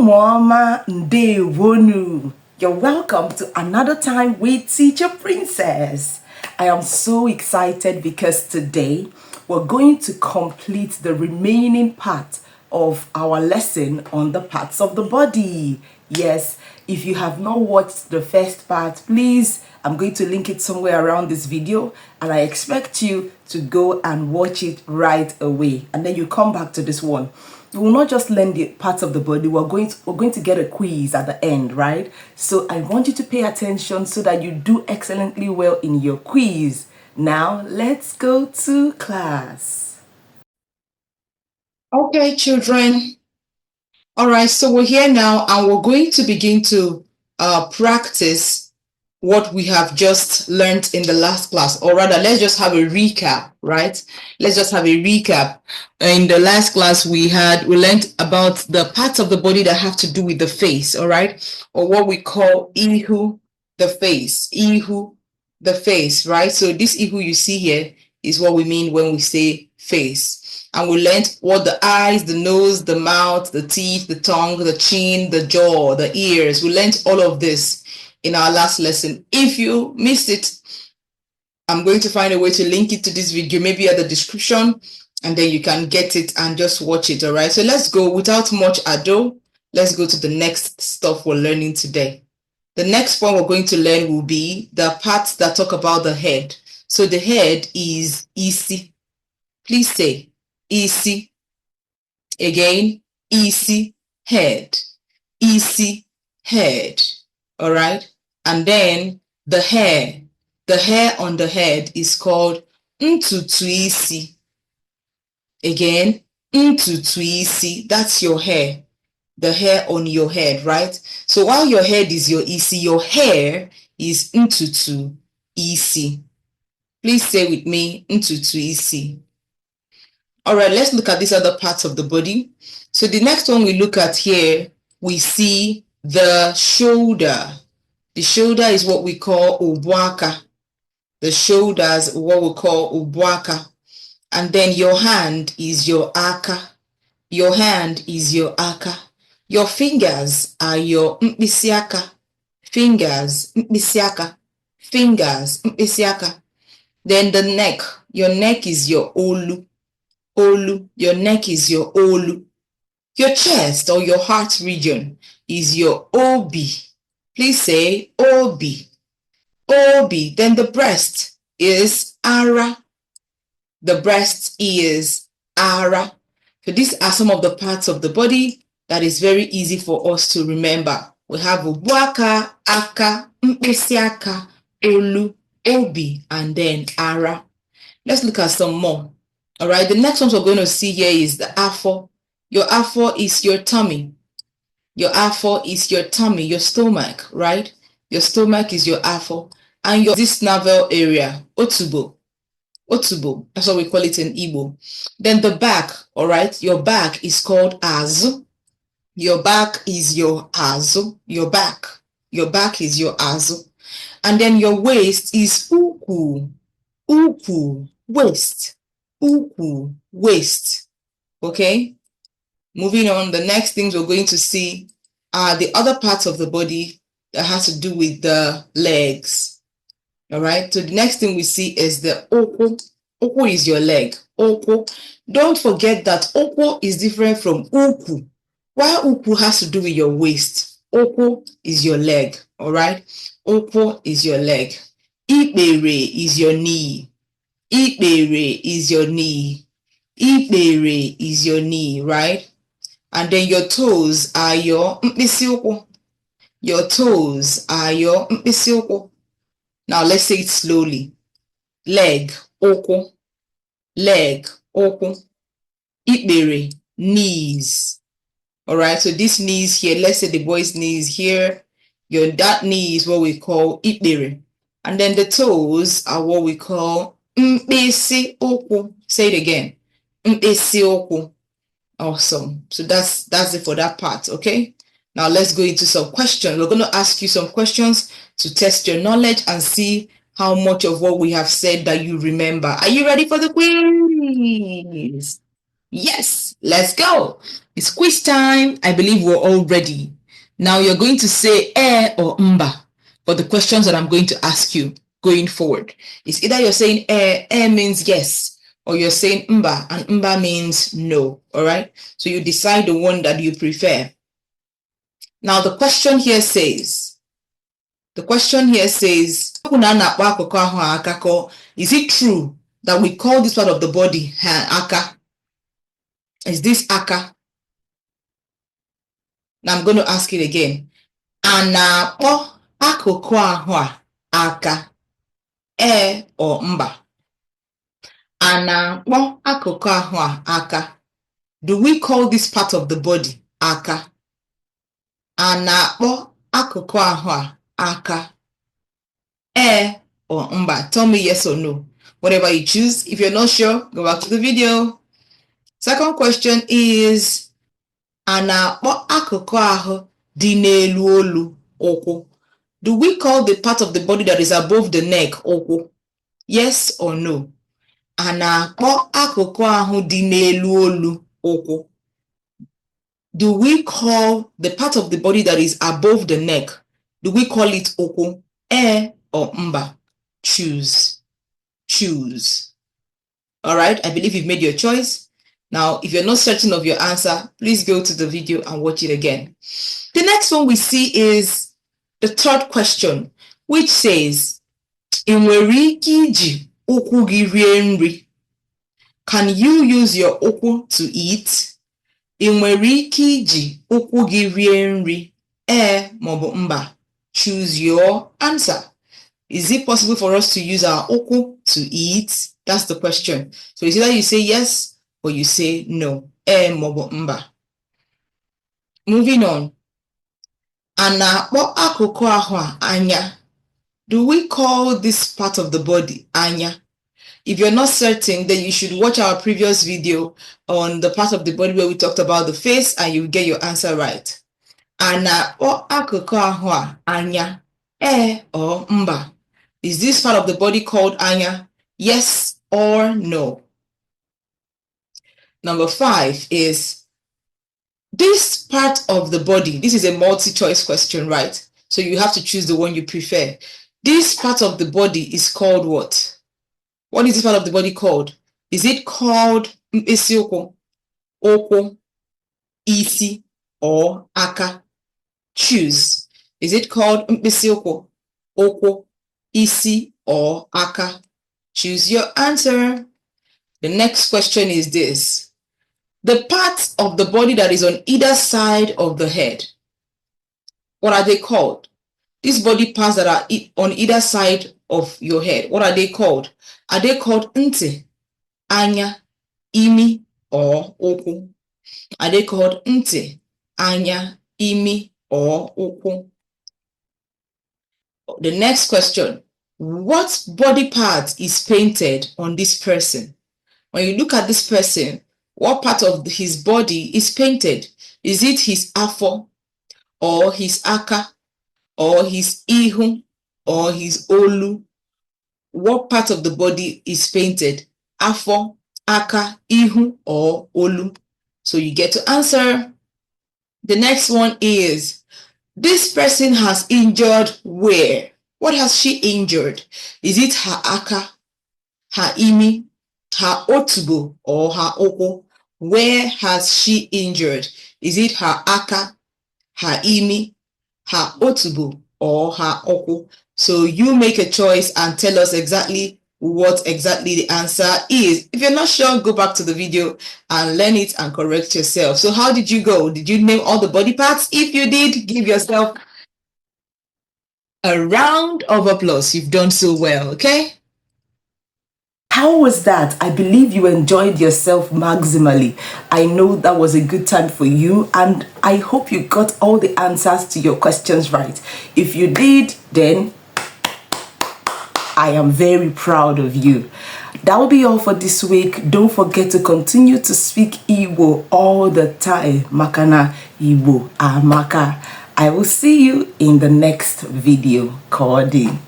Umuoma Ndewonu. You're welcome to another time with Teacher Princess. I am so excited because today we're going to complete the remaining part of our lesson on the parts of the body. Yes, if you have not watched the first part, please, I'm going to link it somewhere around this video, and I expect you to go and watch it right away. And then you come back to this one. We will not just learn the parts of the body, we're going to get a quiz at the end, right? So I want you to pay attention so that you do excellently well in your quiz. Now, let's go to class. Okay, children. All right, so we're here now and we're going to begin to practice what we have just learned in the last class, or rather, let's just have a recap, right? Let's just have a recap. In the last class, we learned about the parts of the body that have to do with the face, all right? Or what we call ihu, the face, ihu, the face, right? So this ihu you see here is what we mean when we say face. And we learned what the eyes, the nose, the mouth, the teeth, the tongue, the chin, the jaw, the ears. We learned all of this in our last lesson. If you missed it, I'm going to find a way to link it to this video, maybe at the description, and then you can get it and just watch it. All right, so let's go without much ado. Let's go to the next stuff we're learning today. The next one we're going to learn will be the parts that talk about the head. So the head is e.t.c. Please say e.t.c. Again, e.t.c. head, e.t.c. head. All right, and then the hair on the head is called ntutu-isi. Again, ntutu-isi, that's your hair, the hair on your head, right? So while your head is your isi, your hair is ntutu-isi. Please say with me, ntutu-isi. All right, let's look at these other parts of the body. So the next one we look at here, we see the shoulder. The shoulder is what we call ubuaka. The shoulders, what we call ubuaka. And then your hand is your aka. Your hand is your aka. Your fingers are your mkpisiaka. Fingers, mkpisiaka. Fingers, mkpisiaka. Then the neck. Your neck is your olu. Olu. Your neck is your olu. Your chest or your heart region is your obi. Please say obi. Obi. Then the breast is ara. The breast is ara. So these are some of the parts of the body that is very easy for us to remember. We have ubuaka, aka, mkpisiaka, olu, obi, and then ara. Let's look at some more. All right, the next one we're going to see here is the afo. Your afo is your tummy. Your afo is your tummy, your stomach, right? Your stomach is your afo. And this navel area, otubo. Otubo, that's what we call it in Igbo. Then the back, all right? Your back is called azu. Your back is your azu. Your back is your azu. And then your waist is uku. Uku, waist. Uku, waist. Okay? Moving on, the next things we're going to see are the other parts of the body that has to do with the legs. All right, so the next thing we see is the oko. Oko is your leg. Oko. Don't forget that oko is different from uku. While uku has to do with your waist, oko is your leg. All right, oko is your leg. Ikpere is your knee. Ikpere is your knee. Ikpere is your knee, right? And then your toes are your mkpisioko. Your toes are your mkpisioko. Now let's say it slowly. Leg, oko. Leg, oko. Ikpere, knees. All right, so this knees here, let's say the boy's knees here. That knee is what we call ikpere. And then the toes are what we call mkpisioko. Say it again. Mkpisioko. Awesome. So that's it for that part, okay? Now let's go into some questions. We're going to ask you some questions to test your knowledge and see how much of what we have said that you remember. Are you ready for the quiz? Yes, let's go. It's quiz time. I believe we're all ready. Now you're going to say or mba for the questions that I'm going to ask you going forward. It's either you're saying means yes, or you're saying mba, and mba means no. All right. So you decide the one that you prefer. Now the question here says, is it true that we call this part of the body aka? Is this aka? Now I'm going to ask it again. A na-akpọ akụkụ ahụ a aka, or mba? A na-akpọ akụkụ ahụ a aka? Do we call this part of the body aka? A na-akpọ akụkụ ahụ a aka, or mba? Tell me yes or no. Whatever you choose. If you're not sure, go back to the video. Second question is, a na-akpọ akụkụ ahụ dị n'elu olu ụkwụ? Do we call the part of the body that is above the neck ụkwụ? Yes or no? A na-akpọ akụkụ ahụ dị n'elu olu ụkwụ? Do we call the part of the body that is above the neck, do we call it ụkwụ? Or mba? Choose. All right, I believe you've made your choice. Now, if you're not certain of your answer, please go to the video and watch it again. The next one we see is the third question, which says, ị nwere ike iji ụkwụ gị rie nri? Can you use your ụkwụ to eat? Ị nwere ike iji ụkwụ gị rie nri? Maọbụ mba? Choose your answer. Is it possible for us to use our ụkwụ to eat? That's the question. So it's either you say yes or you say no. Maọbụ mba. Moving on. A na-akpọ akụkụ ahụ a anya? Do we call this part of the body anya? If you're not certain, then you should watch our previous video on the part of the body where we talked about the face, and you get your answer right. A na-akpọ akụkụ ahụ a anya? Or mba? Is this part of the body called anya? Yes or no? Number 5 is, this part of the body, this is a multi-choice question, right? So you have to choose the one you prefer. This part of the body is called what? What is this part of the body called? Is it called mkpịsị ụkwụ, isi, or aka? Choose. Is it called mkpịsị ụkwụ, isi, or aka? Choose your answer. The next question is this. The parts of the body that is on either side of the head, what are they called? These body parts that are on either side of your head, what are they called? Are they called ntị, anya, imi, or ụkwụ? Are they called ntị, anya, imi, or ụkwụ? The next question. What body part is painted on this person? When you look at this person, what part of his body is painted? Is it his afọ, or his aka, or his ihu, or his olu? What part of the body is painted? Afọ, aka, ihu, or olu? So you get to answer. The next one is, this person has injured where? What has she injured? Is it her aka, her imi, her otubo, or her oko? Where has she injured? Is it her aka, her imi, her otubo, or her oko? So you make a choice and tell us exactly what exactly the answer is. If you're not sure, go back to the video and learn it and correct yourself. So how did you go? Did you name all the body parts? If you did, give yourself a round of applause. You've done so well, okay? How was that? I believe you enjoyed yourself maximally. I know that was a good time for you, and I hope you got all the answers to your questions right. If you did, then I am very proud of you. That will be all for this week. Don't forget to continue to speak Igbo all the time. Makana Igbo amaka. I will see you in the next video. Kodi.